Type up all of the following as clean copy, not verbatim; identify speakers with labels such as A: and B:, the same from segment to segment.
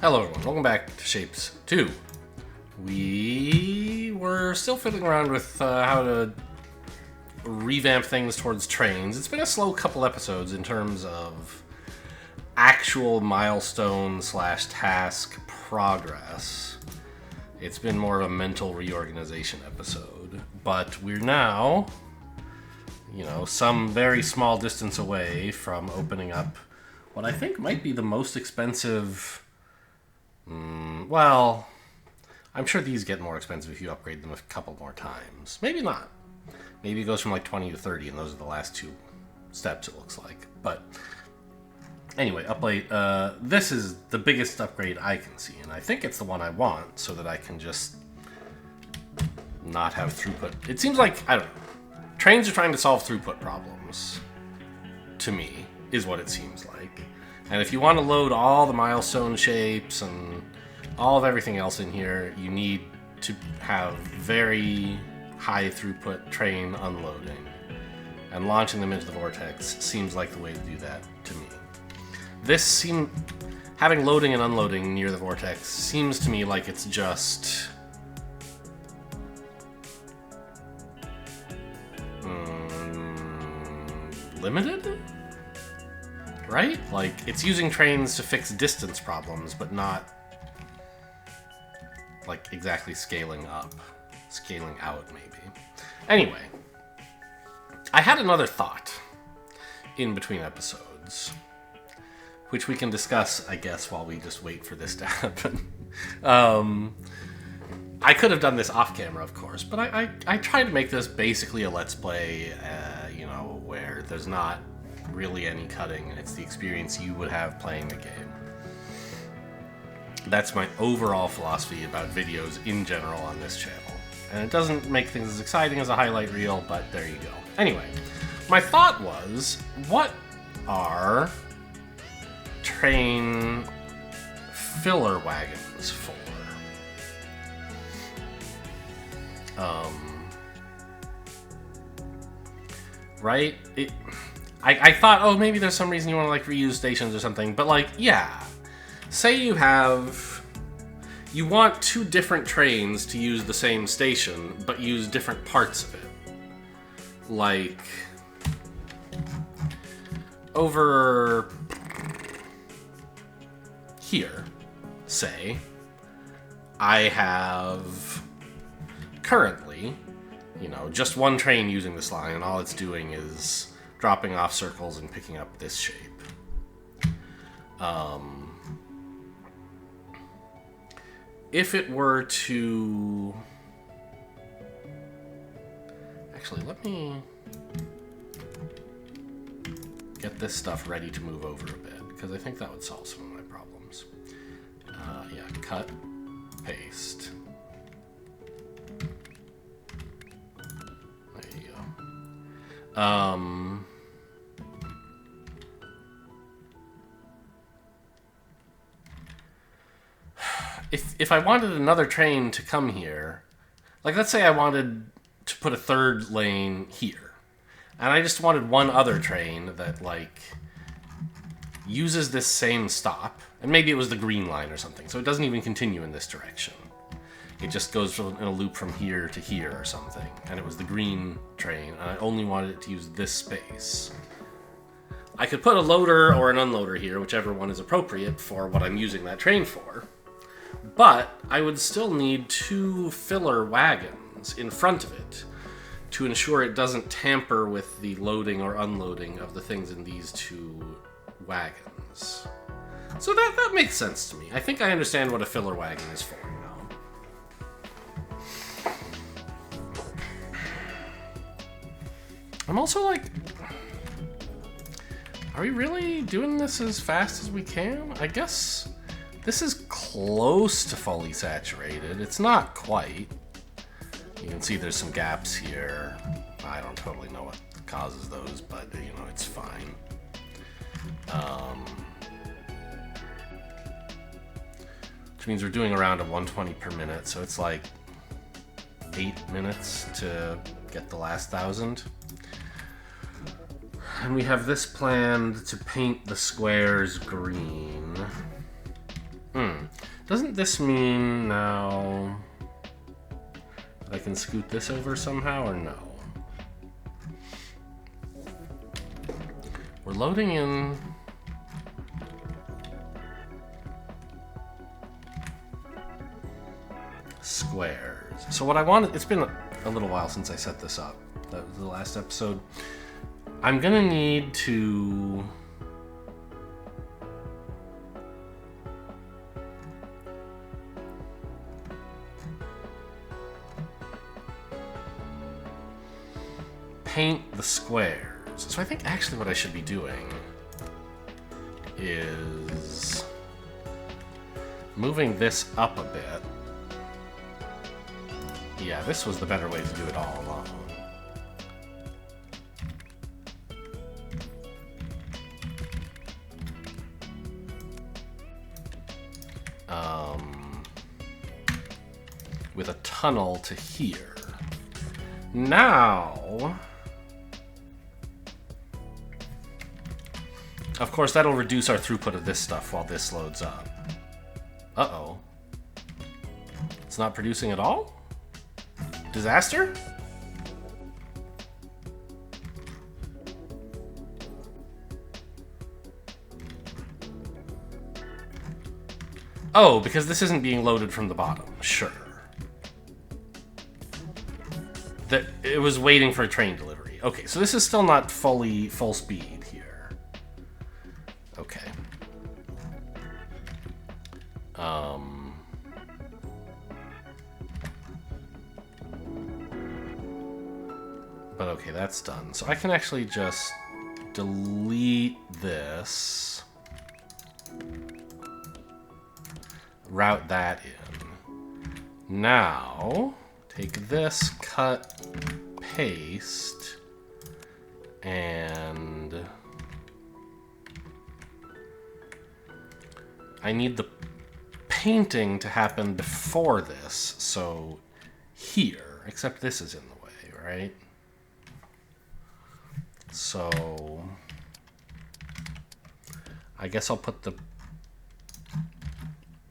A: Hello everyone, welcome back to Shapez 2. We were still fiddling around with how to revamp things towards trains. It's been a slow couple episodes in terms of actual milestone / task progress. It's been more of a mental reorganization episode, but we're now, some very small distance away from opening up what I think might be the most expensive. Well, I'm sure these get more expensive if you upgrade them a couple more times. Maybe not. Maybe it goes from like 20 to 30, and those are the last two steps, it looks like. But anyway, this is the biggest upgrade I can see, and I think it's the one I want so that I can just not have throughput. It seems like, I don't know, trains are trying to solve throughput problems, to me, is what it seems like. And if you want to load all the milestone shapes and all of everything else in here, you need to have very high throughput train unloading. And launching them into the vortex seems like the way to do that to me. Having loading and unloading near the vortex seems to me like it's just limited? Right? Like, it's using trains to fix distance problems, but not, like, exactly scaling up. Scaling out, maybe. Anyway, I had another thought in between episodes, which we can discuss, I guess, while we just wait for this to happen. I could have done this off camera, of course, but I tried to make this basically a Let's Play, where there's not really any cutting, and it's the experience you would have playing the game. That's my overall philosophy about videos in general on this channel. And it doesn't make things as exciting as a highlight reel, but there you go. Anyway, my thought was, what are train filler wagons for? Right? I thought, oh, maybe there's some reason you want to, reuse stations or something, but, yeah. Say you want two different trains to use the same station, but use different parts of it. Like, over here, say, I have currently, just one train using this line, and all it's doing is dropping off circles and picking up this shape. If it were to... Actually, let me get this stuff ready to move over a bit, because I think that would solve some of my problems. Yeah, cut, paste. There you go. If I wanted another train to come here, let's say I wanted to put a third lane here, and I just wanted one other train that, uses this same stop, and maybe it was the green line or something, so it doesn't even continue in this direction. It just goes in a loop from here to here or something, and it was the green train, and I only wanted it to use this space. I could put a loader or an unloader here, whichever one is appropriate for what I'm using that train for. But I would still need two filler wagons in front of it to ensure it doesn't tamper with the loading or unloading of the things in these two wagons. So that makes sense to me. I think I understand what a filler wagon is for now. I'm also are we really doing this as fast as we can? I guess this is close to fully saturated. It's not quite. You can see there's some gaps here. I don't totally know what causes those, but it's fine. Which means we're doing around a 120 per minute, so it's 8 minutes to get the last 1,000. And we have this planned to paint the squares green. Doesn't this mean now that I can scoot this over somehow, or no? We're loading in... squares. So what I wanted... It's been a little while since I set this up. That was the last episode. I'm gonna need to... paint the squares. So I think actually what I should be doing is moving this up a bit. Yeah, this was the better way to do it all along. With a tunnel to here. Now... Of course, that'll reduce our throughput of this stuff while this loads up. Uh-oh. It's not producing at all? Disaster? Oh, because this isn't being loaded from the bottom. Sure. It was waiting for a train delivery. Okay, so this is still not full speed here. Okay. But okay, that's done. So I can actually just delete this. Route that in. Now, take this, cut, paste, and I need the painting to happen before this, so here, except this is in the way, right? So I guess I'll put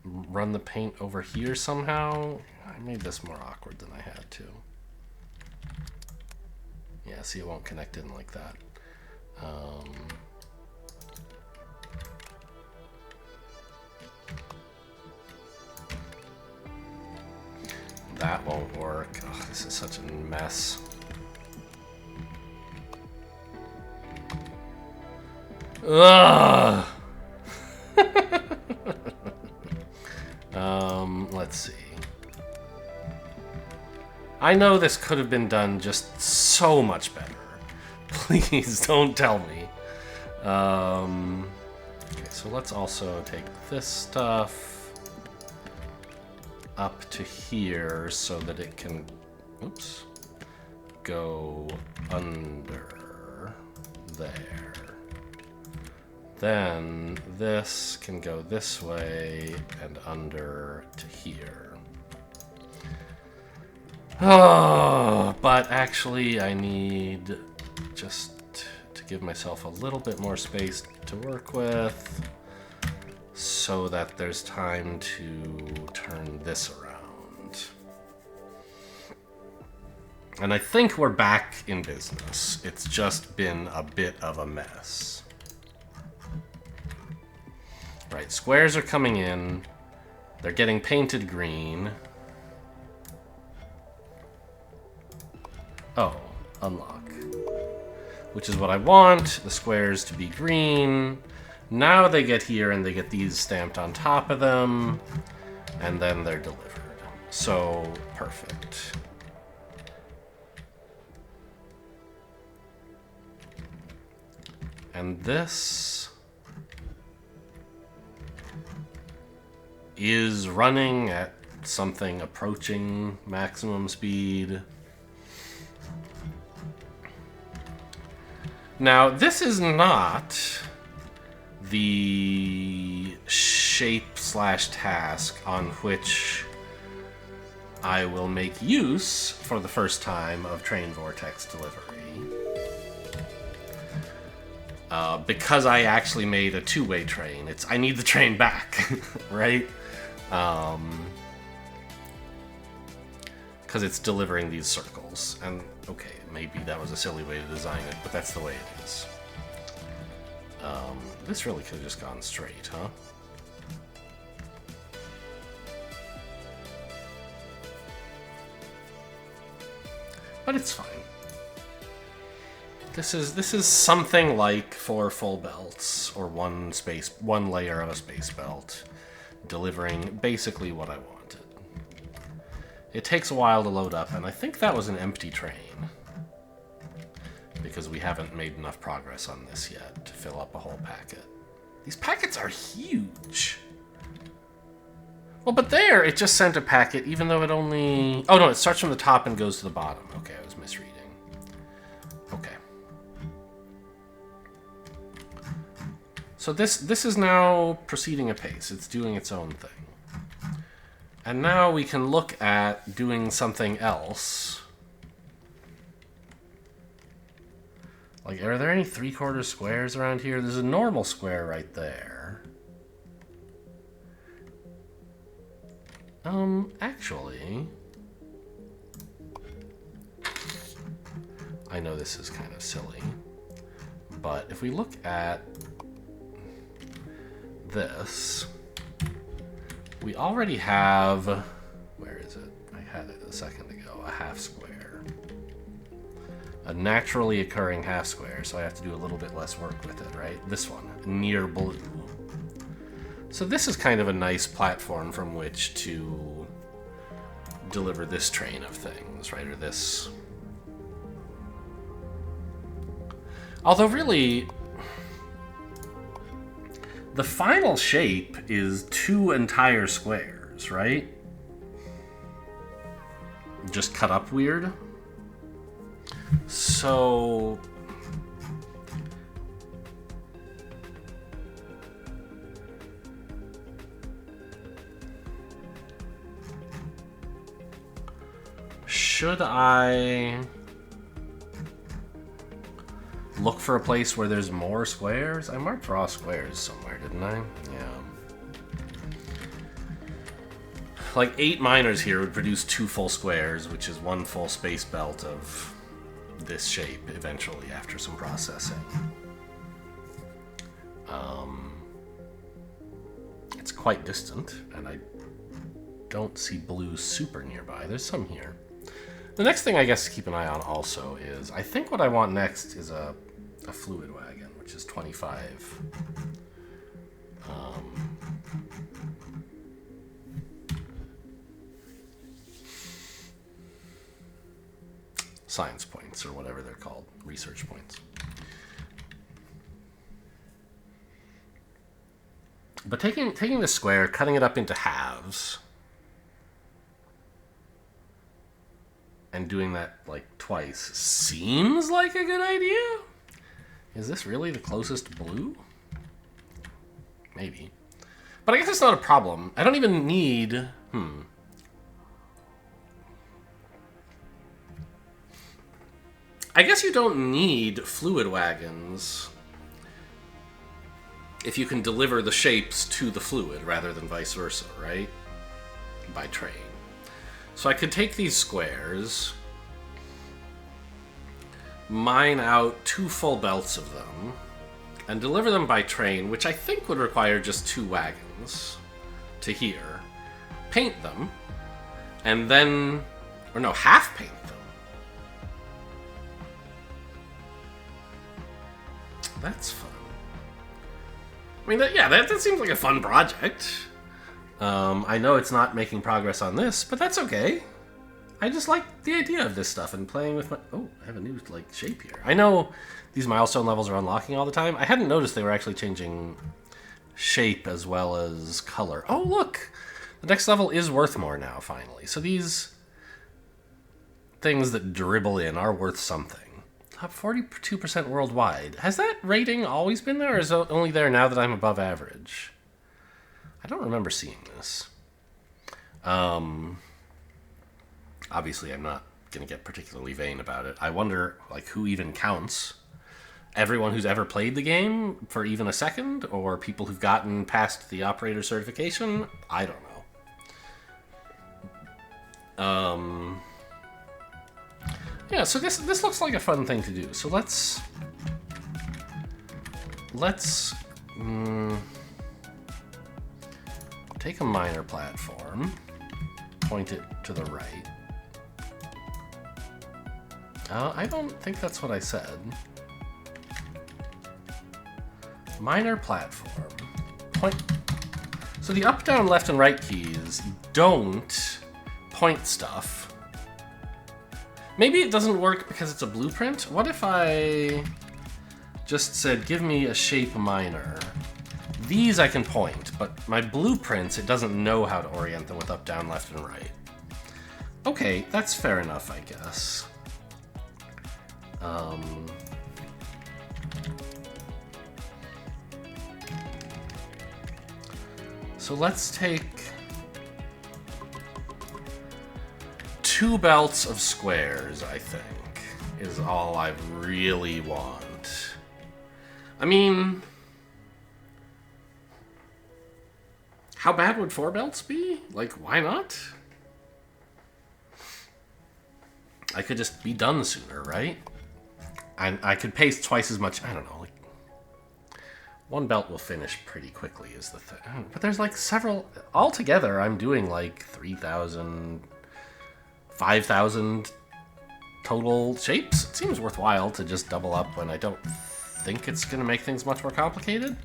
A: run the paint over here somehow. I made this more awkward than I had to. Yeah, see, it won't connect in like that. That won't work. Ugh, this is such a mess. Ugh! Let's see. I know this could have been done just so much better. Please don't tell me. Okay, so let's also take this stuff up to here so that it can, oops, go under there. Then this can go this way and under to here. Oh, but actually I need just to give myself a little bit more space to work with so that there's time to turn this around. And I think we're back in business. It's just been a bit of a mess. Right, squares are coming in. They're getting painted green. Oh, unlock. Which is what I want, the squares to be green. Now they get here and they get these stamped on top of them. And then they're delivered. So, perfect. And this is running at something approaching maximum speed. Now, this is not the shape/task on which I will make use for the first time of train vortex delivery. because I actually made a two-way train. I need the train back, right? Because it's delivering these circles. And, okay, maybe that was a silly way to design it, but that's the way it is. This really could have just gone straight, huh? But it's fine. This is something like 4 full belts, or one layer of a space belt, delivering basically what I wanted. It takes a while to load up, and I think that was an empty train, because we haven't made enough progress on this yet to fill up a whole packet. These packets are huge. Well, but there, it just sent a packet, even though it only... Oh, no, it starts from the top and goes to the bottom. Okay, I was misreading. Okay. So this is now proceeding apace. It's doing its own thing. And now we can look at doing something else. Like, are there any 3/4 squares around here? There's a normal square right there. Actually... I know this is kind of silly, but if we look at this, we already have... Where is it? I had it a second ago. A half square. A naturally occurring half square, so I have to do a little bit less work with it, right? This one, near blue. So this is kind of a nice platform from which to deliver this train of things, right? Or this... Although really, the final shape is 2 entire squares, right? Just cut up weird. So... should I look for a place where there's more squares? I marked raw squares somewhere, didn't I? Yeah. Like 8 miners here would produce 2 full squares, which is 1 full space belt of this shape eventually after some processing. It's quite distant, and I don't see blue super nearby. There's some here. The next thing I guess to keep an eye on also is, I think what I want next is a fluid wagon, which is 25. Science points, or whatever they're called, research points. But taking the square, cutting it up into halves, and doing that, like, twice seems like a good idea? Is this really the closest blue? Maybe. But I guess it's not a problem. I don't even need... I guess you don't need fluid wagons if you can deliver the shapes to the fluid rather than vice versa, right? By train. So I could take these squares, mine out 2 full belts of them, and deliver them by train, which I think would require just 2 wagons to here. Paint them, and then... or no, half paint them. That's fun. I mean, that seems like a fun project. I know it's not making progress on this, but that's okay. I just like the idea of this stuff and playing with my... Oh, I have a new, like, shape here. I know these milestone levels are unlocking all the time. I hadn't noticed they were actually changing shape as well as color. Oh, look! The next level is worth more now, finally. So these things that dribble in are worth something. Top 42% worldwide. Has that rating always been there, or is it only there now that I'm above average? I don't remember seeing this. Obviously, I'm not going to get particularly vain about it. I wonder, like, who even counts everyone who's ever played the game for even a second, or people who've gotten past the operator certification. I don't know. Yeah, so this looks like a fun thing to do. So let's take a minor platform, point it to the right. I don't think that's what I said. Minor platform. Point. So the up, down, left, and right keys don't point stuff. Maybe it doesn't work because it's a blueprint. What if I just said, give me a shape minor? These I can point, but my blueprints, it doesn't know how to orient them with up, down, left, and right. Okay, that's fair enough, I guess. So let's take 2 belts of squares, I think, is all I really want. I mean, how bad would 4 belts be? Like, why not? I could just be done sooner, right? And I could pay twice as much. I don't know, like 1 belt will finish pretty quickly is the thing. But there's like several altogether. I'm doing like 3,000, 5,000 total shapes. It seems worthwhile to just double up when I don't think it's going to make things much more complicated.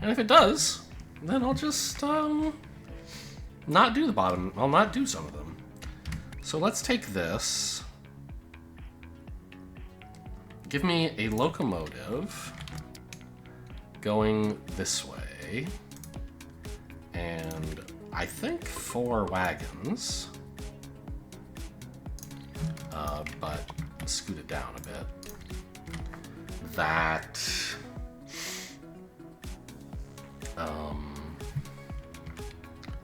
A: And if it does, then I'll just not do the bottom. I'll not do some of them. So let's take this. Give me a locomotive going this way, and I think 4 wagons, but scoot it down a bit. That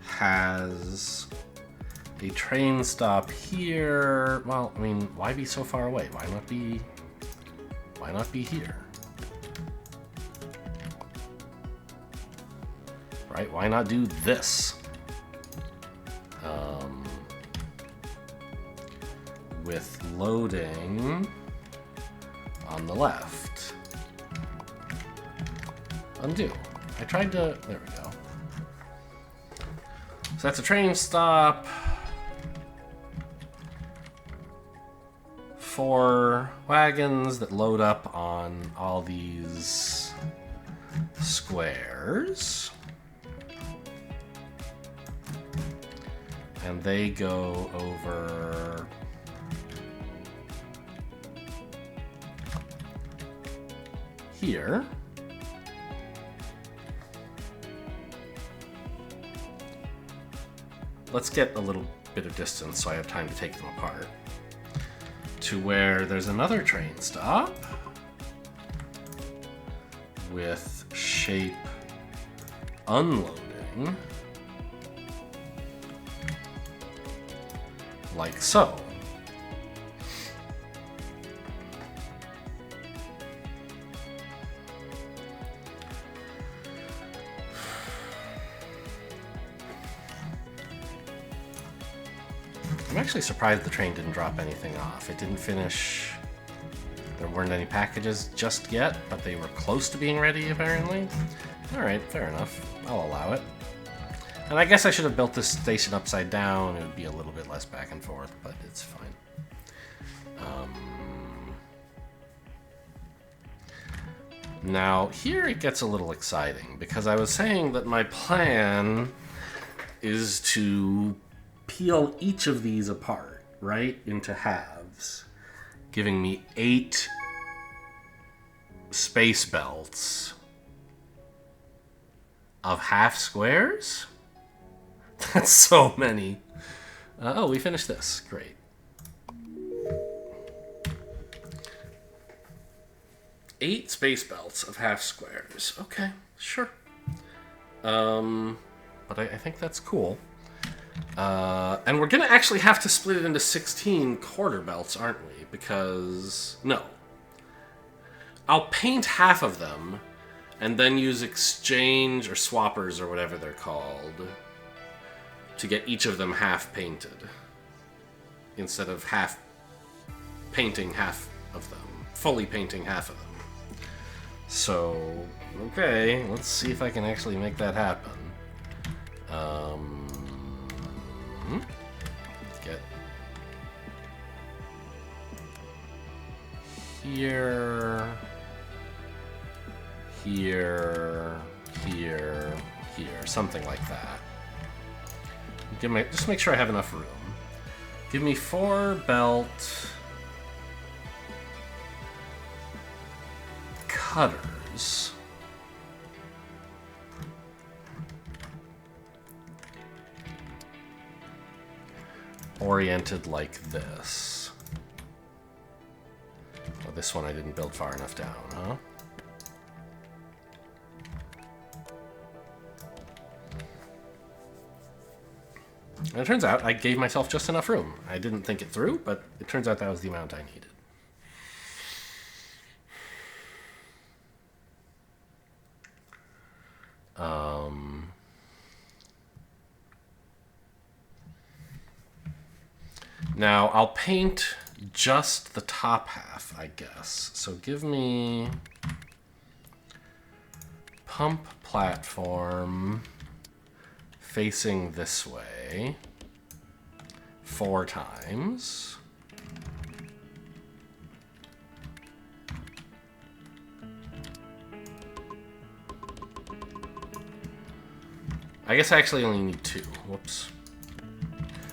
A: has a train stop here. Well, I mean, why be so far away? Why not be here? Right? Why not do this? With loading on the left. Undo. I tried to... There we go. So that's a train stop. 4 wagons that load up on all these squares. And they go over here. Let's get a little bit of distance so I have time to take them apart. To where there's another train stop with shape unloading, like so. I'm actually surprised the train didn't drop anything off. It didn't finish. There weren't any packages just yet, but they were close to being ready, apparently. Alright, fair enough. I'll allow it. And I guess I should have built this station upside down. It would be a little bit less back and forth, but it's fine. Now, here it gets a little exciting, because I was saying that my plan is to peel each of these apart, right, into halves, giving me 8 space belts of half squares? That's so many. Oh, we finished this. Great. Eight space belts of half squares. Okay, sure. But I think that's cool. And we're going to actually have to split it into 16 quarter belts, aren't we? Because, no. I'll paint half of them and then use exchange or swappers or whatever they're called to get each of them half painted instead of half painting half of them, fully painting half of them. So, okay, let's see if I can actually make that happen. Get here, here, here, here, something like that. Just make sure I have enough room. Give me 4 belt cutters. Oriented like this. Oh, this one I didn't build far enough down, huh? And it turns out I gave myself just enough room. I didn't think it through, but it turns out that was the amount I needed. Now, I'll paint just the top half, I guess. So give me pump platform facing this way 4 times. I guess I actually only need 2. Whoops.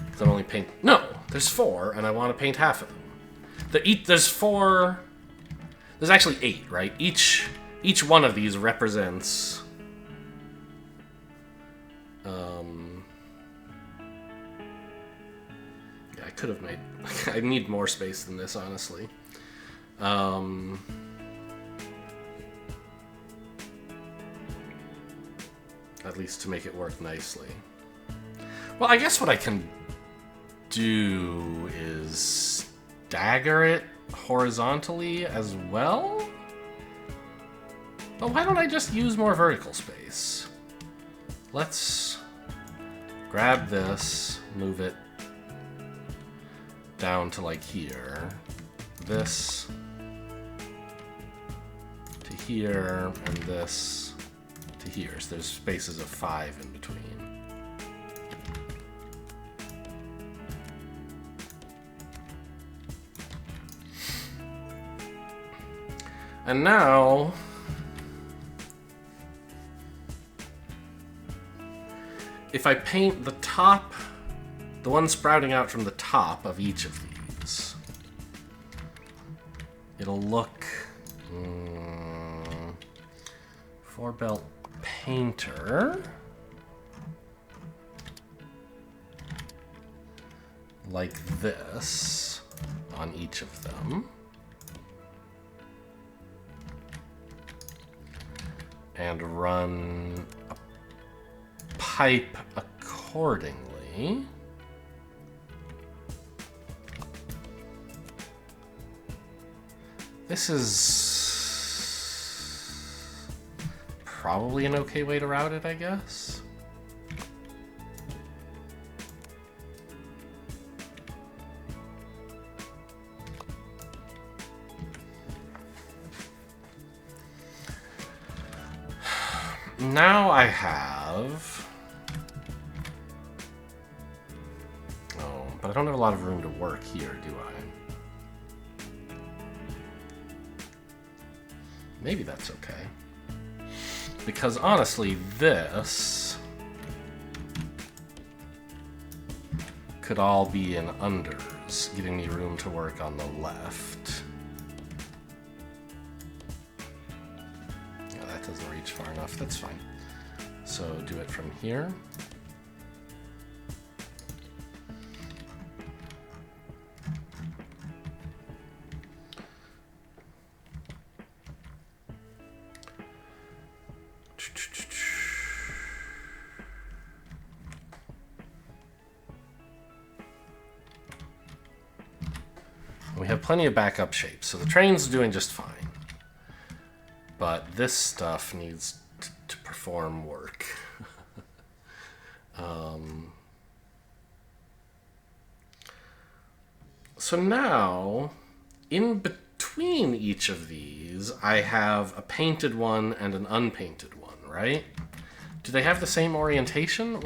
A: Because I'm only paint... No! There's 4, and I want to paint half of them. There's 4... There's actually 8, right? Each one of these represents... Yeah, I could have made... I need more space than this, honestly. At least to make it work nicely. Well, I guess what I can do is stagger it horizontally as well? But why don't I just use more vertical space? Let's grab this, move it down to like here. This to here, and this to here. So there's spaces of 5 in between. And now, if I paint the top, the one sprouting out from the top of each of these, it'll look 4 belt painter like this on each of them. And run a pipe accordingly. This is probably an okay way to route it, I guess. Now I have... Oh, but I don't have a lot of room to work here, do I? Maybe that's okay. Because honestly, this could all be in unders, giving me room to work on the left. Yeah, that doesn't reach far enough. That's fine. So do it from here. We have plenty of backup shapes, so the train's doing just fine. but this stuff needs to perform work. So now, in between each of these, I have a painted one and an unpainted one, right? Do they have the same orientation?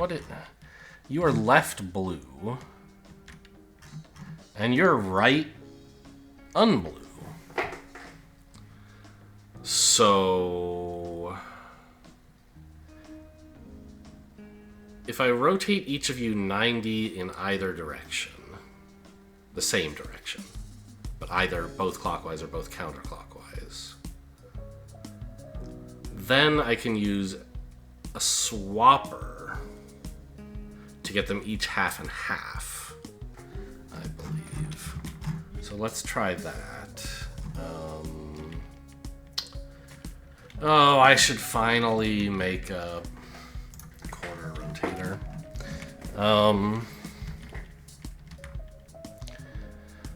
A: You are left blue, and you're right unblue. So if I rotate each of you 90 in either direction, the same direction, but either both clockwise or both counterclockwise, then I can use a swapper to get them each half and half, I believe. So let's try that. Oh, I should finally make a corner rotator.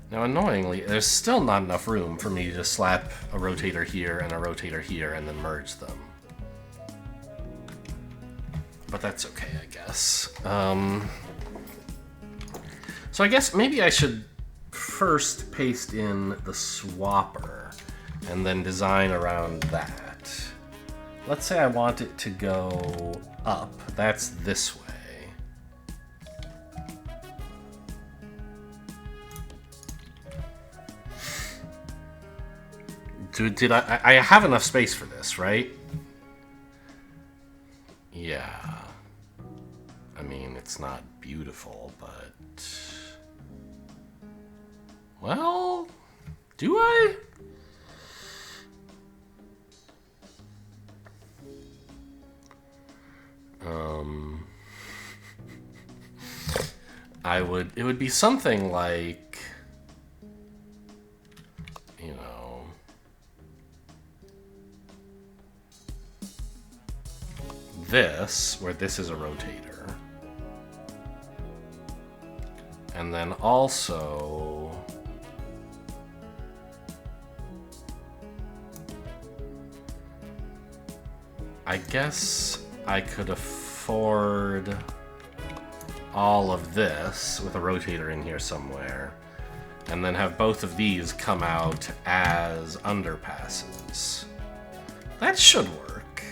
A: Now, annoyingly, there's still not enough room for me to slap a rotator here and a rotator here and then merge them. But that's okay, I guess. So I guess maybe I should first paste in the swapper and then design around that. Let's say I want it to go up. That's this way. Did I have enough space for this, right? Yeah. I mean, it's not beautiful, but... Well, do I? It would be something like, you know, this, where this is a rotator. And then also I guess I could afford all of this with a rotator in here somewhere, and then have both of these come out as underpasses. That should work.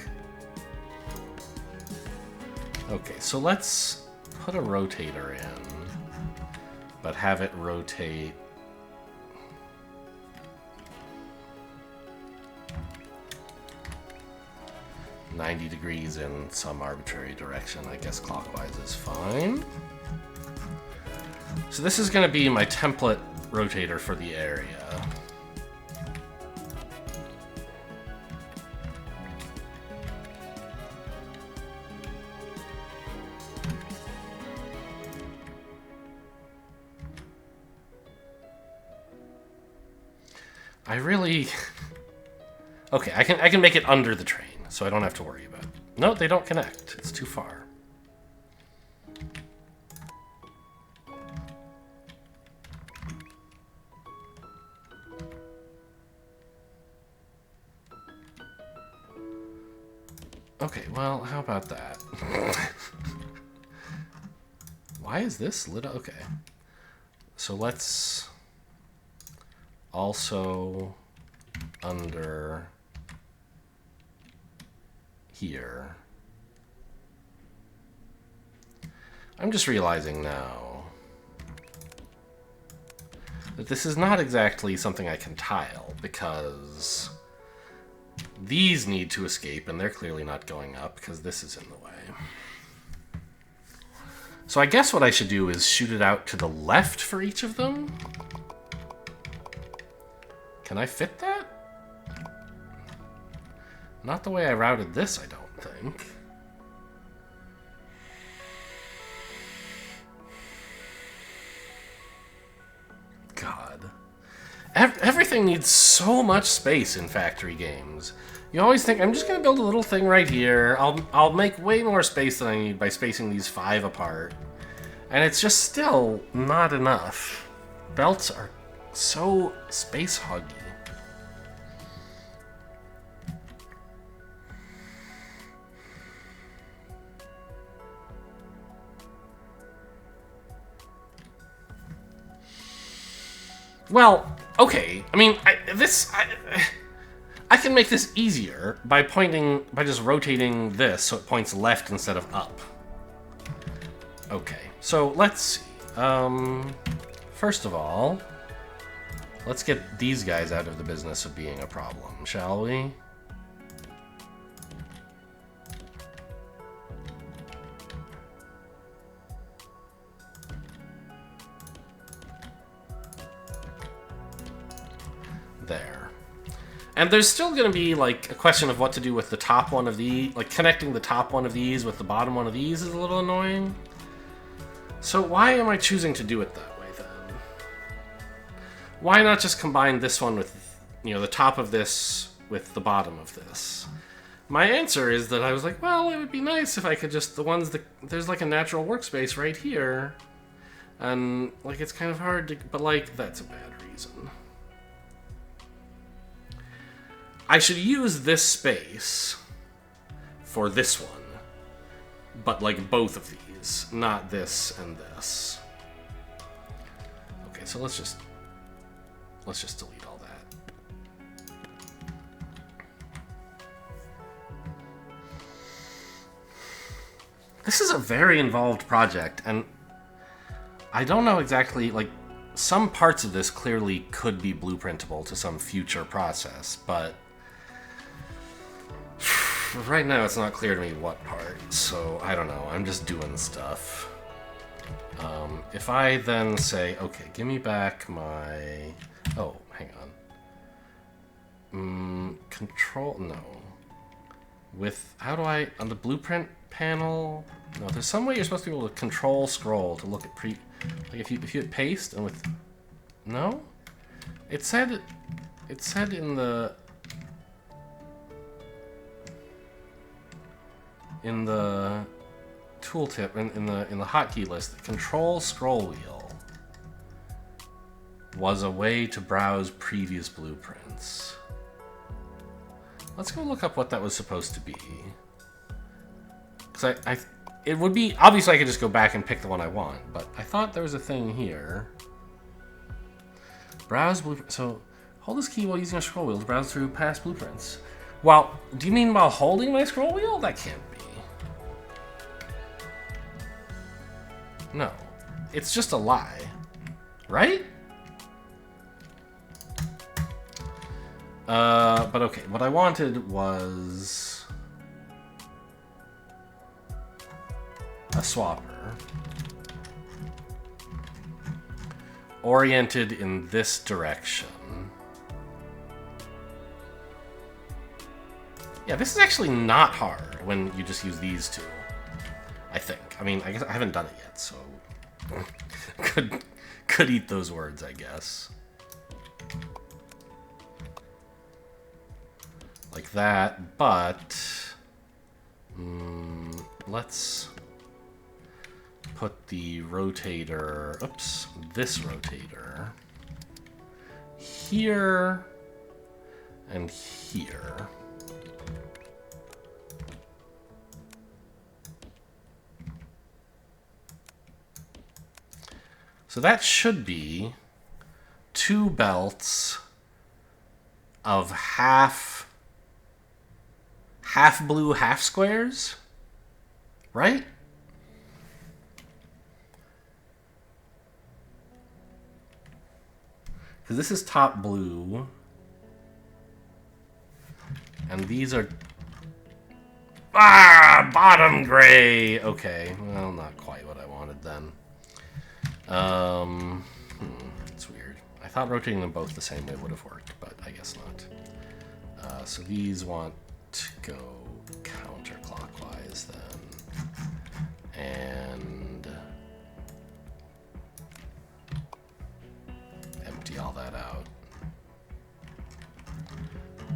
A: Okay, so let's put a rotator in, but have it rotate .90 degrees in some arbitrary direction. I guess clockwise is fine. So this is going to be my template rotator for the area. I really... Okay, I can make it under the train, so I don't have to worry about it. No, they don't connect. It's too far. Okay, well, how about that? Why is this lit up? Okay. So let's also under here. I'm just realizing now that this is not exactly something I can tile, because these need to escape, and they're clearly not going up because this is in the way. So I guess what I should do is shoot it out to the left for each of them. Can I fit that? Not the way I routed this, I don't think. God. Everything needs so much space in factory games. You always think, I'm just going to build a little thing right here. I'll make way more space than I need by spacing these 5 apart. And it's just still not enough. Belts are so space huggy. Well, okay. I mean, I can make this easier by just rotating this so it points left instead of up. Okay, so let's see. First of all, let's get these guys out of the business of being a problem, shall we? There. And there's still going to be, like, a question of what to do with the top one of these. Like, connecting the top one of these with the bottom one of these is a little annoying. So why am I choosing to do it that way, then? Why not just combine this one with, you know, the top of this with the bottom of this? My answer is that I was like, well, it would be nice if I could just, there's, like, a natural workspace right here. And, like, it's kind of hard to, but, like, that's a bad reason. I should use this space for this one, but like both of these, not this and this. Okay, so let's just delete all that. This is a very involved project, and I don't know exactly, like, some parts of this clearly could be blueprintable to some future process, but right now it's not clear to me what part, so I don't know. I'm just doing stuff. If I then say, okay, give me back my... Oh, hang on. Control... No. With... How do I... On the blueprint panel... No, there's some way you're supposed to be able to control scroll to look at pre... Like, if you hit paste and with... No? It said in the... In the tooltip, in the hotkey list, the control scroll wheel was a way to browse previous blueprints. Let's go look up what that was supposed to be. Because it would be, obviously I could just go back and pick the one I want, but I thought there was a thing here. Browse blueprint, so hold this key while using a scroll wheel to browse through past blueprints. Well, do you mean while holding my scroll wheel? That can't be. No. It's just a lie. Right? But okay, what I wanted was a swapper. Oriented in this direction. Yeah, this is actually not hard when you just use these two. I think. I mean, I guess I haven't done it yet, so could eat those words, I guess. Like that, but let's put the rotator, oops, this rotator here and here. So that should be 2 belts of half blue, half squares, right? Because this is top blue, and these are bottom gray. Okay, well, not quite what I wanted then. It's weird. I thought rotating them both the same way would have worked, but I guess not. So these want to go counterclockwise then. And empty all that out.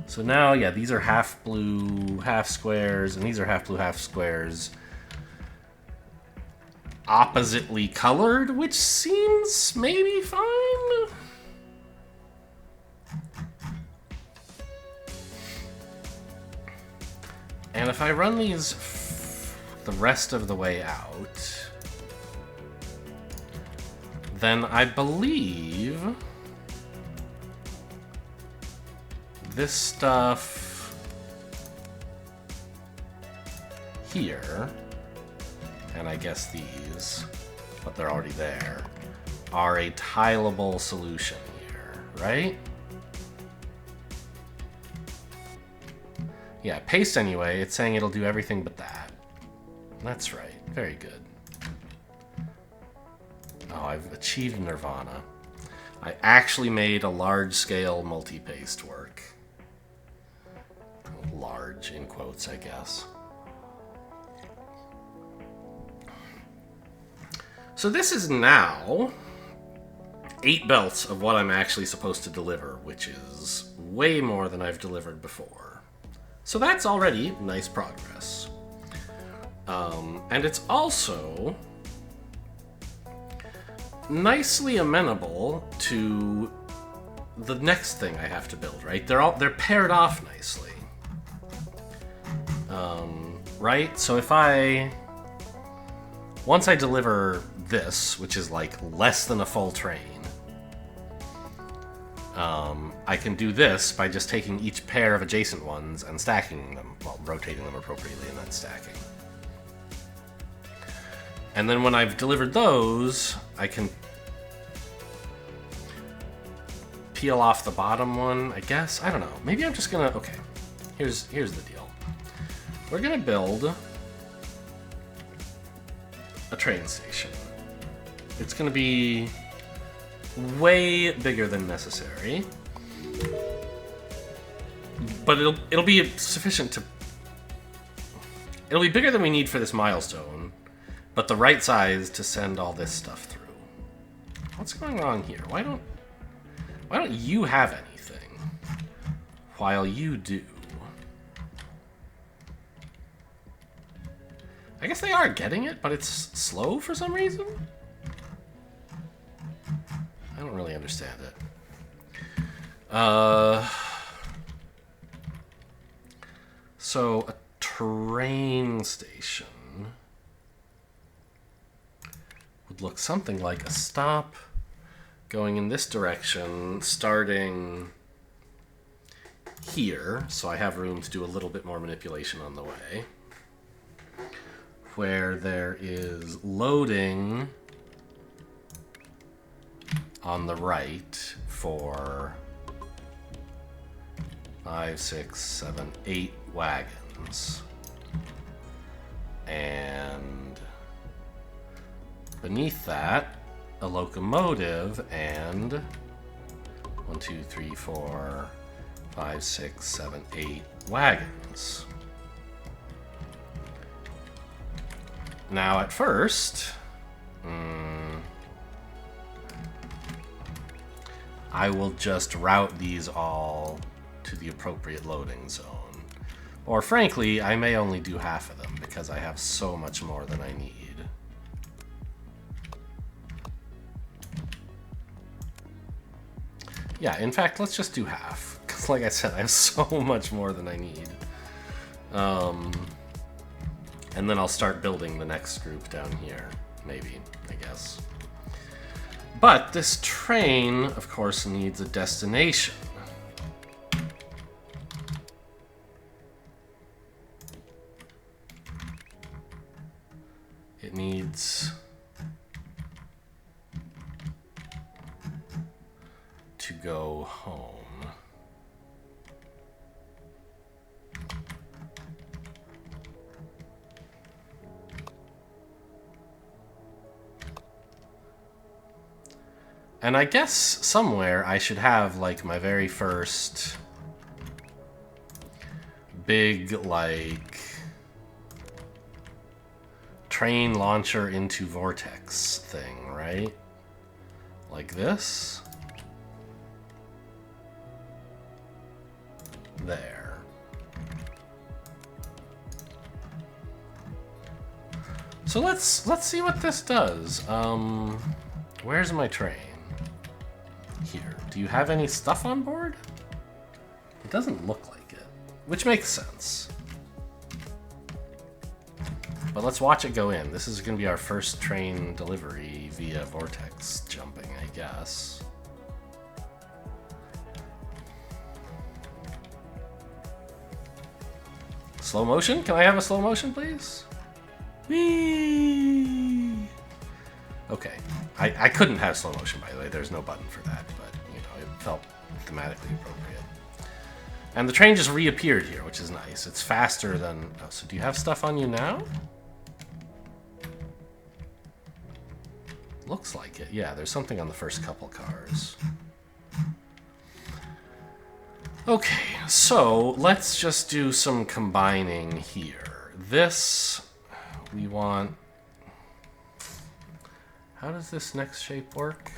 A: So now, yeah, these are half blue, half squares, and these are half blue, half squares. Oppositely colored, which seems maybe fine. And if I run these the rest of the way out, then I believe this stuff here, and I guess these, but they're already there, are a tileable solution here, right? Yeah, paste anyway, it's saying it'll do everything but that. That's right, very good. Oh, I've achieved nirvana. I actually made a large-scale multi-paste work. Large, in quotes, I guess. So this is now 8 belts of what I'm actually supposed to deliver, which is way more than I've delivered before. So that's already nice progress. And it's also nicely amenable to the next thing I have to build, right? They're paired off nicely. Right? So if once I deliver this, which is like less than a full train, I can do this by just taking each pair of adjacent ones and stacking them, well, rotating them appropriately and then stacking. And then when I've delivered those, I can peel off the bottom one, I guess. I don't know. Maybe I'm just gonna... Okay, here's the deal. We're gonna build a train station. It's gonna be way bigger than necessary, but it'll be sufficient to... It'll be bigger than we need for this milestone, but the right size to send all this stuff through. What's going wrong here? Why don't you have anything while you do? I guess they are getting it, but it's slow for some reason? I don't really understand it. So a train station would look something like a stop going in this direction, starting here, so I have room to do a little bit more manipulation on the way, where there is loading on the right for 5, 6, 7, 8 wagons. And beneath that, a locomotive and 1, 2, 3, 4, 5, 6, 7, 8 wagons. Now at first, I will just route these all to the appropriate loading zone. Or frankly, I may only do half of them because I have so much more than I need. Yeah, in fact, let's just do half. Because like I said, I have so much more than I need. And then I'll start building the next group down here. Maybe, I guess. But this train, of course, needs a destination. It needs to go home. And I guess somewhere I should have, like, my very first big, like, train launcher into vortex thing, right? Like this. There. So let's see what this does. Where's my train? Here. Do you have any stuff on board? It doesn't look like it, which makes sense. But let's watch it go in. This is going to be our first train delivery via vortex jumping, I guess. Slow motion? Can I have a slow motion, please? Whee! Okay. I couldn't have slow motion, by the way. There's no button for that, but, you know, it felt thematically appropriate. And the train just reappeared here, which is nice. It's faster than... Oh, so do you have stuff on you now? Looks like it. Yeah, there's something on the first couple cars. Okay, so let's just do some combining here. This, we want... How does this next shape work?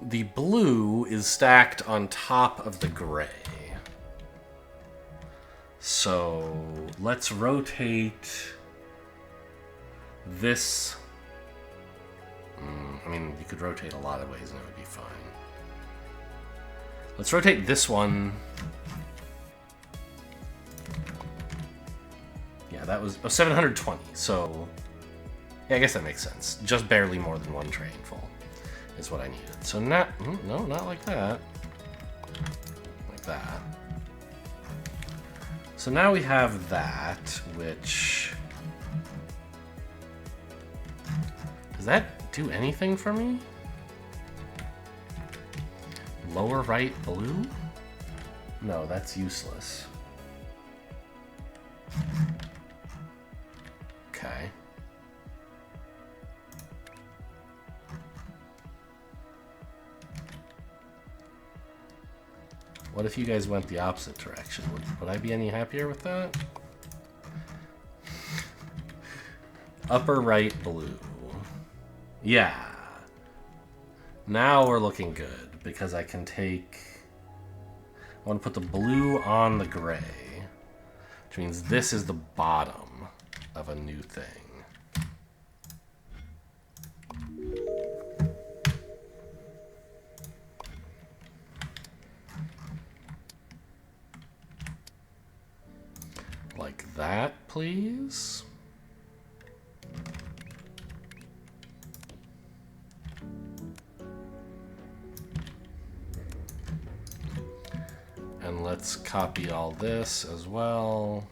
A: The blue is stacked on top of the gray. So let's rotate this. I mean, you could rotate a lot of ways and it would be fine. Let's rotate this one. Yeah, that was 720, so yeah, I guess that makes sense. Just barely more than one train full is what I needed. So not, no, not like that. Like that. So now we have that, which... Does that do anything for me? Lower right blue? No, that's useless. Okay. What if you guys went the opposite direction? Would I be any happier with that? Upper right blue. Yeah. Now we're looking good because I can take... I want to put the blue on the gray, which means this is the bottom of a new thing. Like that, please. And let's copy all this as well.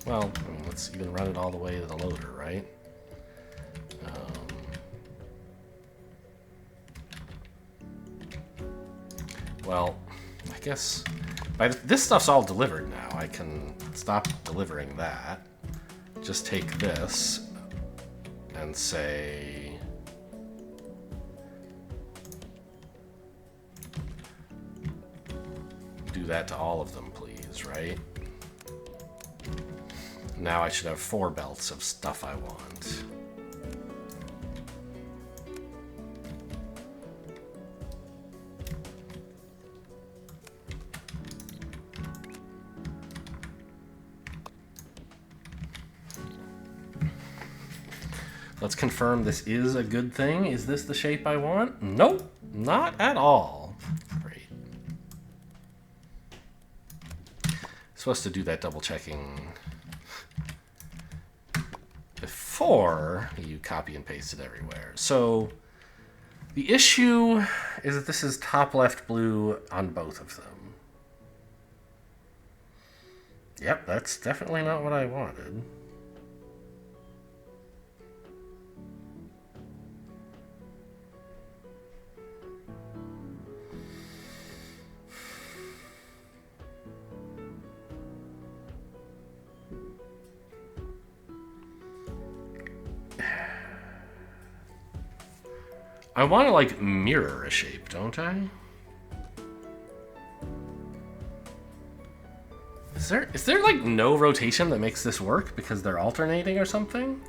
A: Well, I mean, let's even run it all the way to the loader, right? Well, I guess this stuff's all delivered now. I can stop delivering that. Just take this and say... do that to all of them, please, right? Now I should have 4 belts of stuff I want. Let's confirm this is a good thing. Is this the shape I want? Nope, not at all. Great. Supposed to do that double checking before you copy and paste it everywhere. So the issue is that this is top left blue on both of them. Yep, that's definitely not what I wanted. I want to, like, mirror a shape, don't I? Is there like no rotation that makes this work because they're alternating or something?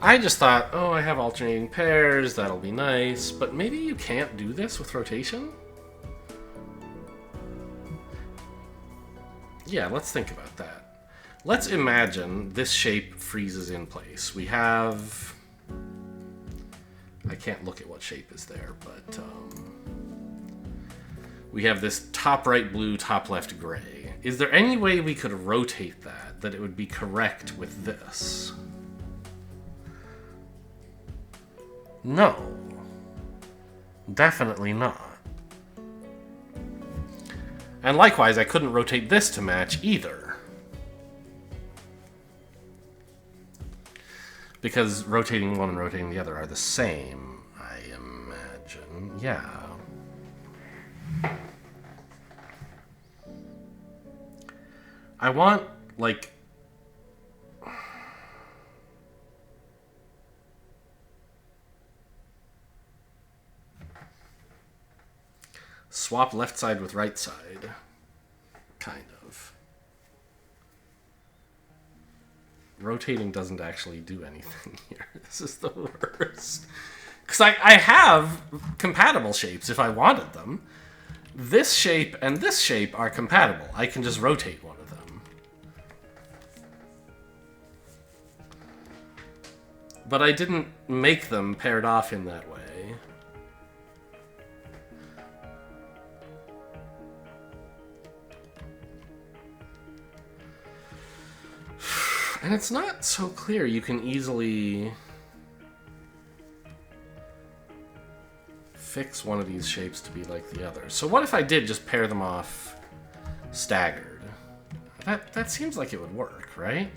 A: I just thought, oh, I have alternating pairs, that'll be nice, but maybe you can't do this with rotation? Yeah, let's think about that. Let's imagine this shape freezes in place. We have... I can't look at what shape is there, but we have this top right blue, top left gray. Is there any way we could rotate that it would be correct with this? No. Definitely not. And likewise, I couldn't rotate this to match either. Because rotating one and rotating the other are the same, I imagine. Yeah. I want, like... swap left side with right side. Kind of. Rotating doesn't actually do anything here. This is the worst. Because I have compatible shapes if I wanted them. This shape and this shape are compatible. I can just rotate one of them. But I didn't make them paired off in that way. And it's not so clear. You can easily fix one of these shapes to be like the other. So what if I did just pair them off staggered? That seems like it would work, right?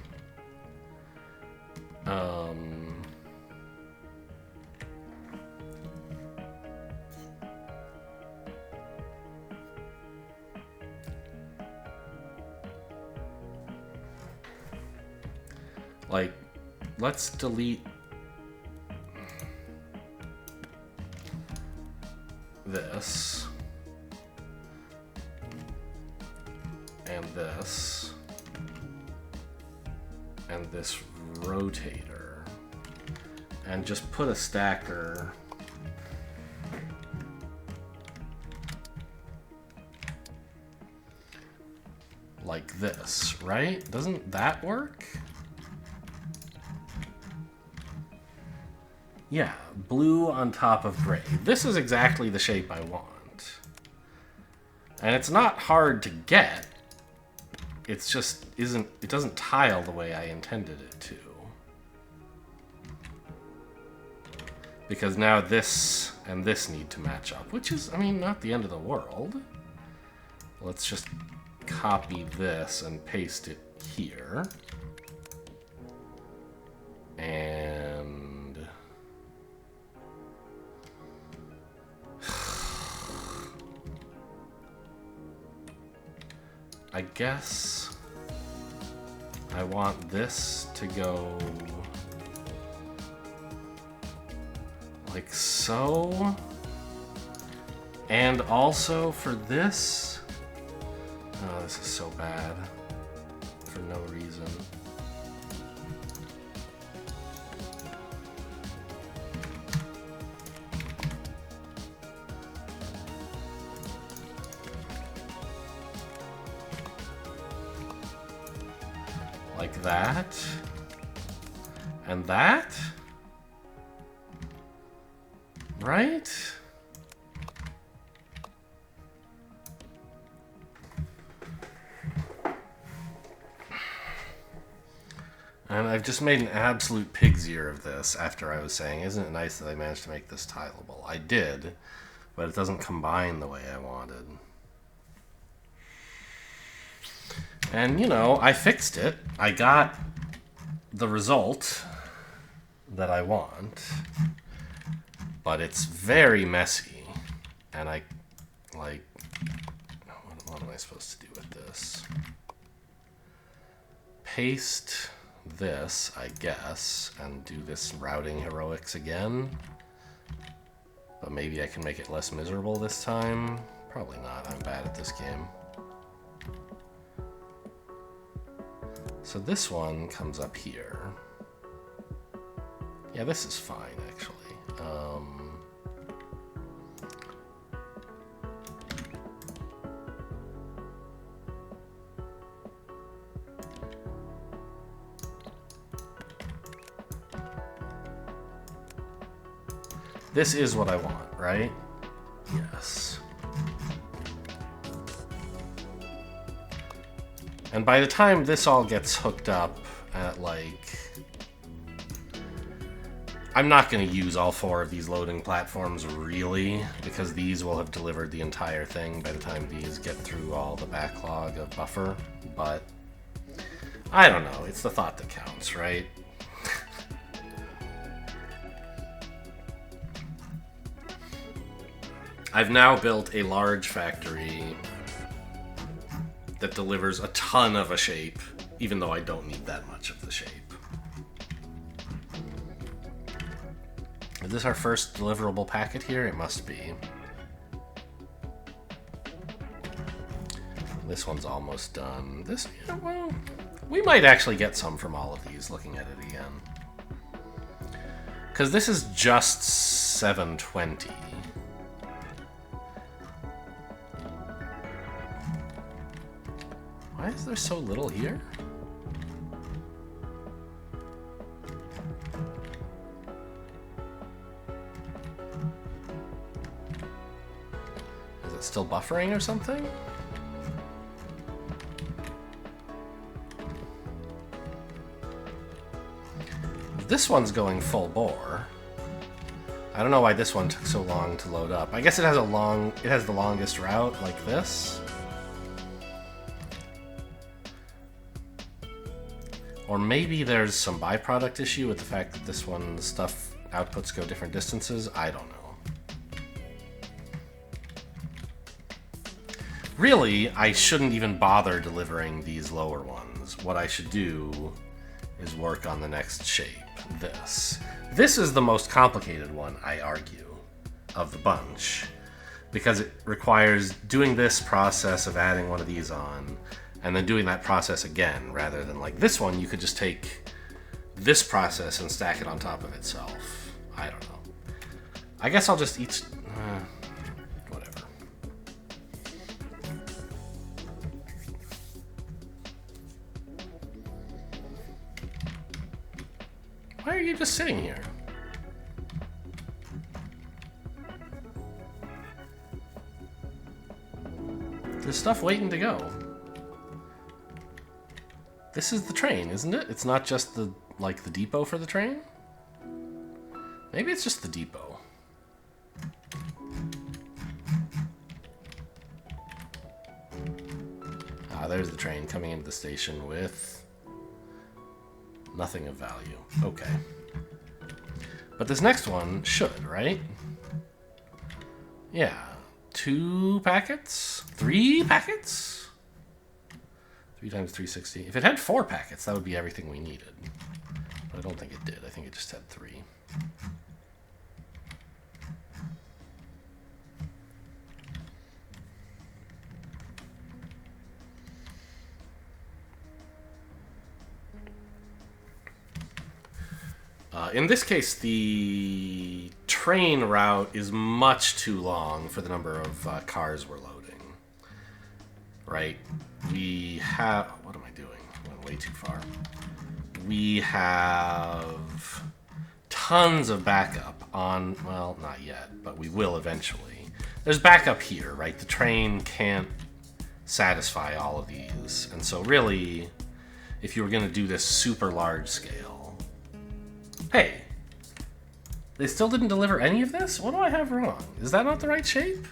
A: Like, let's delete this and this and this rotator and just put a stacker like this, right? Doesn't that work? Yeah, blue on top of gray. This is exactly the shape I want. And it's not hard to get. It's just it doesn't tile the way I intended it to. Because now this and this need to match up, which is, I mean, not the end of the world. Let's just copy this and paste it here. And I guess I want this to go like so. And also for this, oh, this is so bad for no reason. Like that, and that, right? And I've just made an absolute pig's ear of this after I was saying, isn't it nice that I managed to make this tileable? I did, but it doesn't combine the way I wanted. And, you know, I fixed it. I got the result that I want, but it's very messy. And I, like, what am I supposed to do with this? Paste this, I guess, and do this routing heroics again. But maybe I can make it less miserable this time. Probably not. I'm bad at this game. So this one comes up here. Yeah, this is fine, actually. This is what I want, right? Yes. And by the time this all gets hooked up at, like, I'm not going to use all 4 of these loading platforms, really, because these will have delivered the entire thing by the time these get through all the backlog of buffer, but I don't know. It's the thought that counts, right? I've now built a large factory that delivers a ton of a shape, even though I don't need that much of the shape. Is this our first deliverable packet here? It must be. This one's almost done. This, yeah, well, we might actually get some from all of these, looking at it again. Because this is just 720. Why is there so little here? Is it still buffering or something? This one's going full bore. I don't know why this one took so long to load up. I guess it has the longest route like this. Or maybe there's some byproduct issue with the fact that this one's stuff outputs go different distances. I don't know. Really, I shouldn't even bother delivering these lower ones. What I should do is work on the next shape, this. This is the most complicated one, I argue, of the bunch, because it requires doing this process of adding one of these on, and then doing that process again, rather than like this one, you could just take this process and stack it on top of itself. I don't know. I guess I'll just eat... whatever. Why are you just sitting here? There's stuff waiting to go. This is the train, isn't it? It's not just the, like, the depot for the train? Maybe it's just the depot. Ah, there's the train coming into the station with nothing of value. Okay. But this next one should, right? Yeah. 2 packets? 3 packets? 3 times 360. If it had 4 packets, that would be everything we needed. But I don't think it did. I think it just had 3. In this case, the train route is much too long for the number of cars we're loading. Right? We have... What am I doing? I went way too far. We have tons of backup on... Well, not yet, but we will eventually. There's backup here, right? The train can't satisfy all of these. And so really, if you were going to do this super large scale... Hey! They still didn't deliver any of this? What do I have wrong? Is that not the right shape?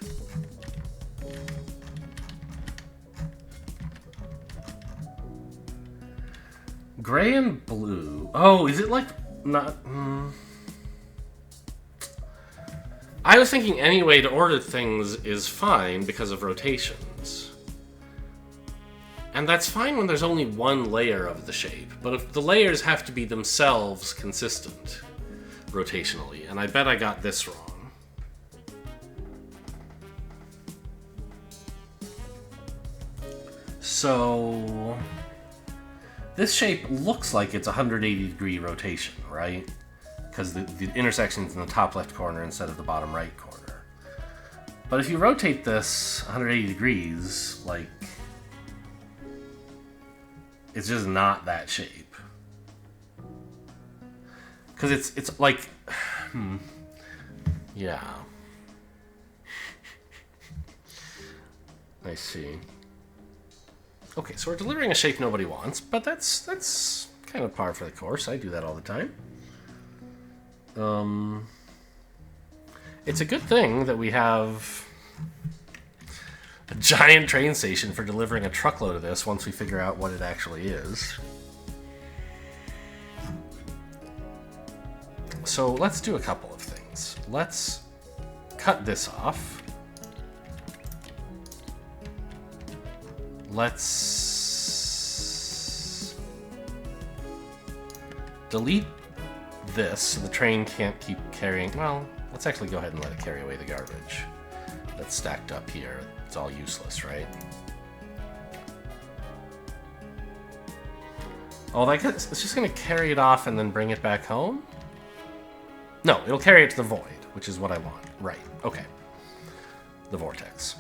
A: Gray and blue. Oh, is it like not... I was thinking any way to order things is fine because of rotations. And that's fine when there's only one layer of the shape. But if the layers have to be themselves consistent rotationally, and I bet I got this wrong. So... This shape looks like it's 180-degree rotation, right? Because the intersection's in the top left corner instead of the bottom right corner. But if you rotate this 180 degrees, like... It's just not that shape. Because it's like... Yeah. I see. Okay, so we're delivering a shape nobody wants, but that's kind of par for the course. I do that all the time. It's a good thing that we have a giant train station for delivering a truckload of this once we figure out what it actually is. So let's do a couple of things. Let's cut this off. Let's delete this so the train can't keep carrying. Well, let's actually go ahead and let it carry away the garbage that's stacked up here. It's all useless, right? Oh, I guess it's just going to carry it off and then bring it back home? No, it'll carry it to the void, which is what I want. Right, okay. The vortex.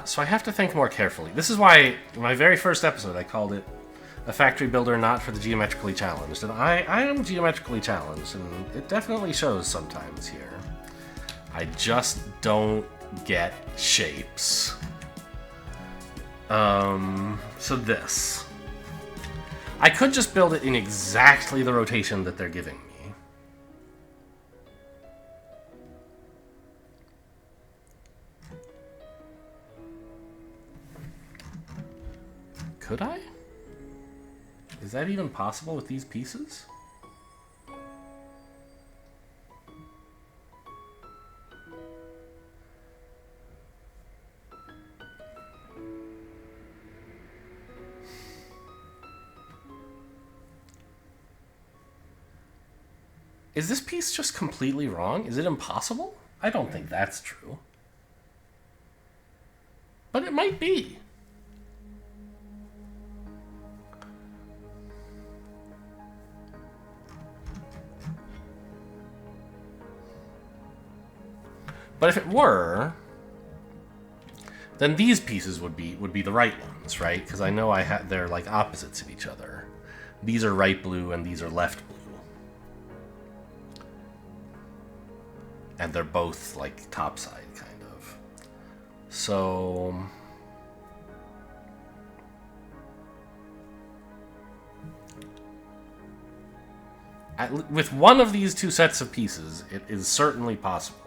A: So I have to think more carefully. This is why, in my very first episode, I called it a factory builder not for the geometrically challenged. And I am geometrically challenged, and it definitely shows sometimes here. I just don't get shapes. So this. I could just build it in exactly the rotation that they're giving me. Could I? Is that even possible with these pieces? Is this piece just completely wrong? Is it impossible? I don't think that's true. But it might be. But if it were, then these pieces would be the right ones, right? Because I know they're like opposites of each other. These are right blue and these are left blue. And they're both like topside, kind of. So with one of these two sets of pieces, it is certainly possible.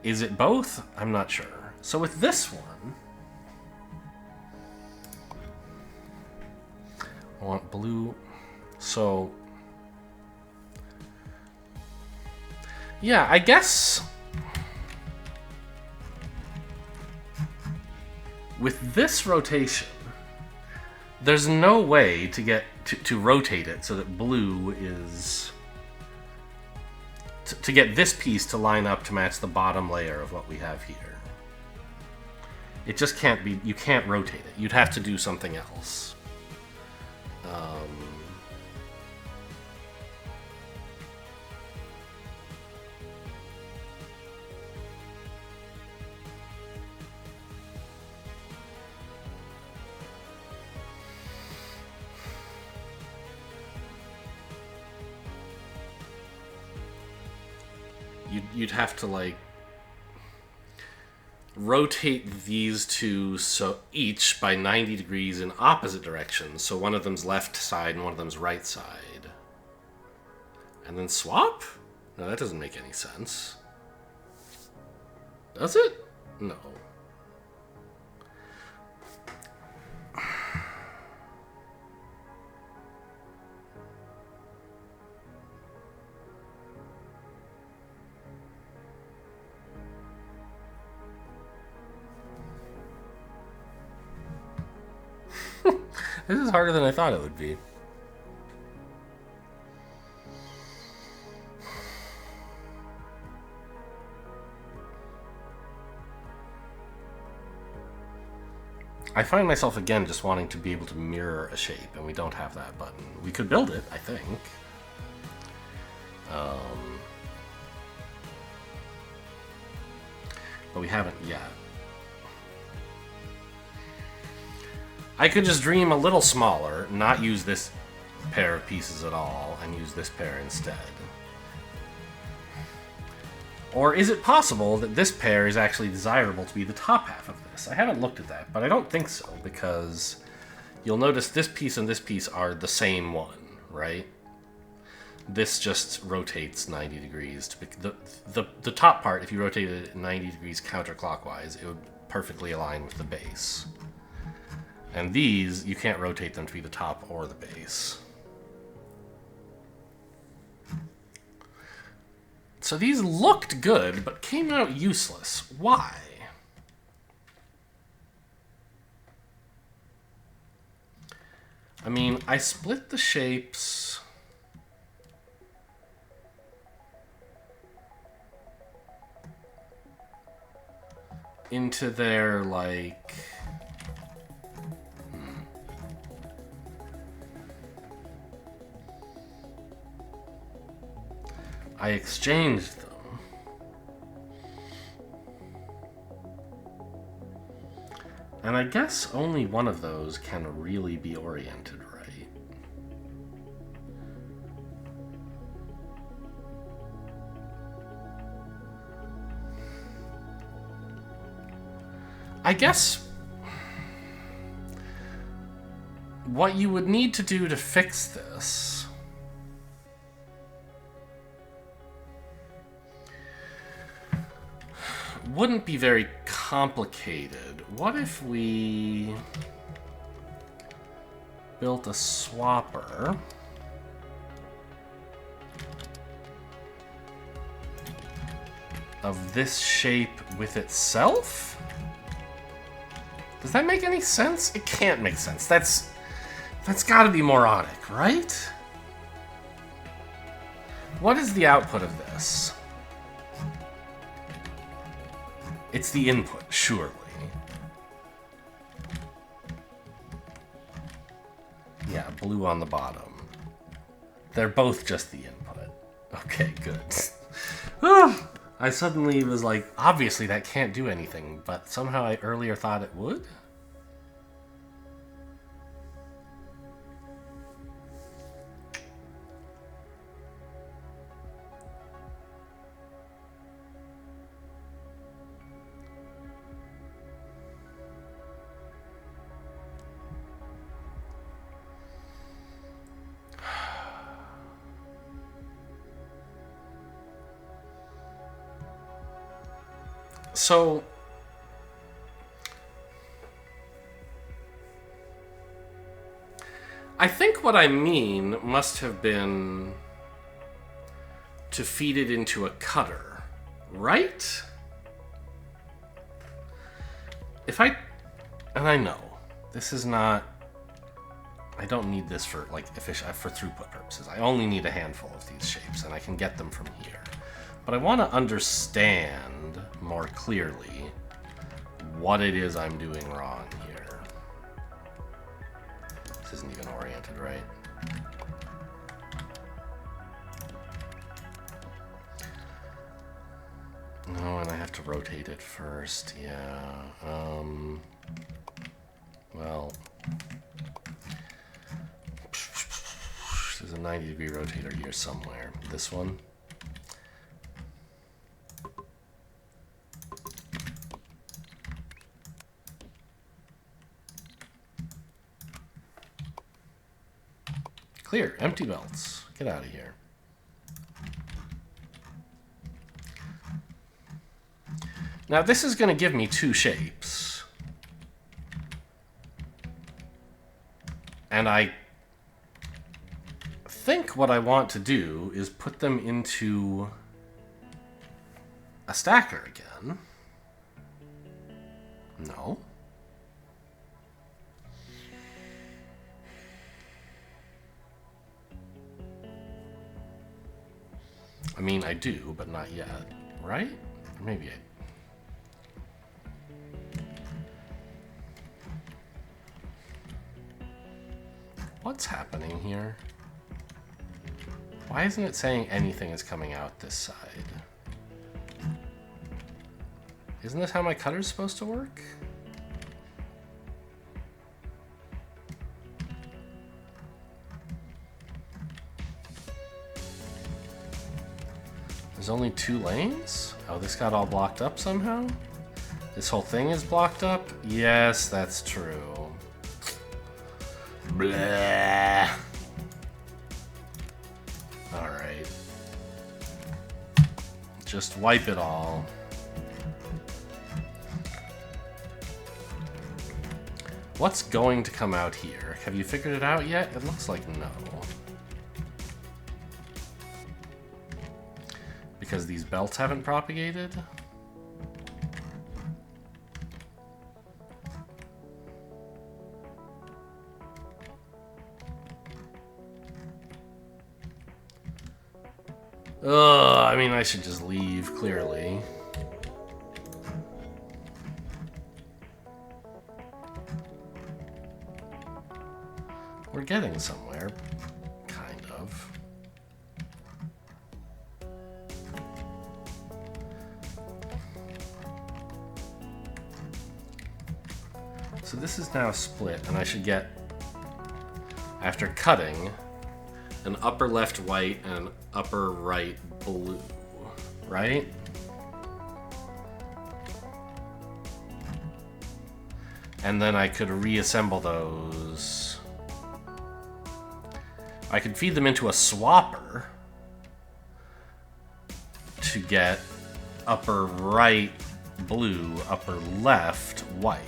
A: Is it both? I'm not sure. So with this one, I want blue. So yeah, I guess with this rotation, there's no way to get to rotate it so that blue is to get this piece to line up to match the bottom layer of what we have here. It just can't be, you can't rotate it. You'd have to do something else. You'd have to like rotate these two so each by 90 degrees in opposite directions. So one of them's left side and one of them's right side. And then swap? No, that doesn't make any sense. Does it? No. This is harder than I thought it would be. I find myself again just wanting to be able to mirror a shape, and we don't have that button. We could build it, I think. But we haven't yet. I could just dream a little smaller, not use this pair of pieces at all, and use this pair instead. Or is it possible that this pair is actually desirable to be the top half of this? I haven't looked at that, but I don't think so, because you'll notice this piece and this piece are the same one. right? This just rotates 90 degrees. The top part, if you rotated it 90 degrees counterclockwise, it would perfectly align with the base. And these, you can't rotate them to be the top or the base. So these looked good, but came out useless. Why? I mean, I split the shapes into their, like... I exchanged them. And I guess only one of those can really be oriented right. I guess what you would need to do to fix this wouldn't be very complicated. What if we built a swapper of this shape with itself? Does that make any sense? It can't make sense. That's gotta be moronic, right? What is the output of this? It's the input, surely. Yeah, blue on the bottom. They're both just the input. Okay, good. I suddenly was like, obviously that can't do anything, but somehow I earlier thought it would? So, I think what I mean must have been to feed it into a cutter, right? And I know, this is not, I don't need this for for throughput purposes. I only need a handful of these shapes, and I can get them from here. But I want to understand more clearly what it is I'm doing wrong here. This isn't even oriented right. No, and I have to rotate it first, yeah. Well, there's a 90-degree rotator here somewhere. This one. Clear, empty belts. Get out of here. Now this is going to give me two shapes. And I think what I want to do is put them into a stacker again. No. I mean, I do, but not yet, right? Or maybe I... What's happening here? Why isn't it saying anything is coming out this side? Isn't this how my cutter's supposed to work? There's only 2 lanes? Oh, this got all blocked up somehow? This whole thing is blocked up? Yes, that's true. Blah. Alright. Just wipe it all. What's going to come out here? Have you figured it out yet? It looks like no. Because these belts haven't propagated? Ugh, I mean, I should just leave, clearly. We're getting somewhere, kind of. So this is now split, and I should get, after cutting, an upper left white and an upper right blue, right? And then I could reassemble those. I could feed them into a swapper to get upper right blue, upper left white.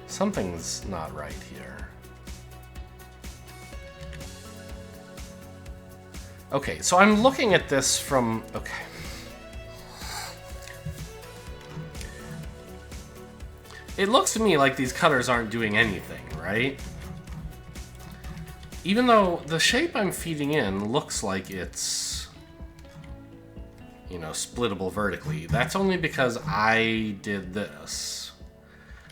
A: Something's not right here. Okay, so I'm looking at this from... Okay. It looks to me like these cutters aren't doing anything, right? Even though the shape I'm feeding in looks like it's, you know, splittable vertically. That's only because I did this.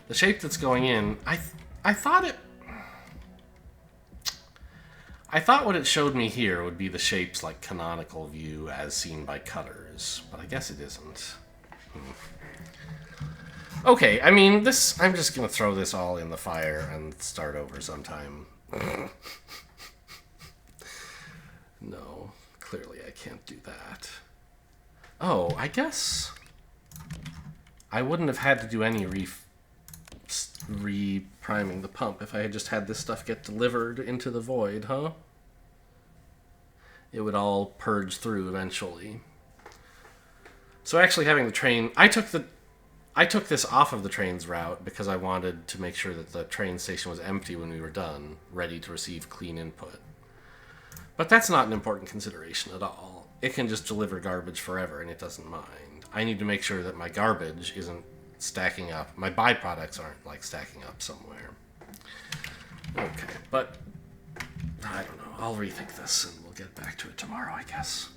A: The shape that's going in, I thought what it showed me here would be the shape's like canonical view as seen by cutters, but I guess it isn't. Okay, I mean, this, I'm just gonna throw this all in the fire and start over sometime. No, clearly I can't do that. Oh, I guess I wouldn't have had to do any re-priming the pump if I had just had this stuff get delivered into the void, huh? It would all purge through eventually. So actually having the train... I took this off of the train's route because I wanted to make sure that the train station was empty when we were done, ready to receive clean input. But that's not an important consideration at all. It can just deliver garbage forever and it doesn't mind. I need to make sure that my garbage isn't stacking up. My byproducts aren't like stacking up somewhere. Okay, but I don't know. I'll rethink this and we'll get back to it tomorrow, I guess.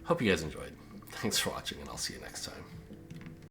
A: Hope you guys enjoyed. Thanks for watching and I'll see you next time.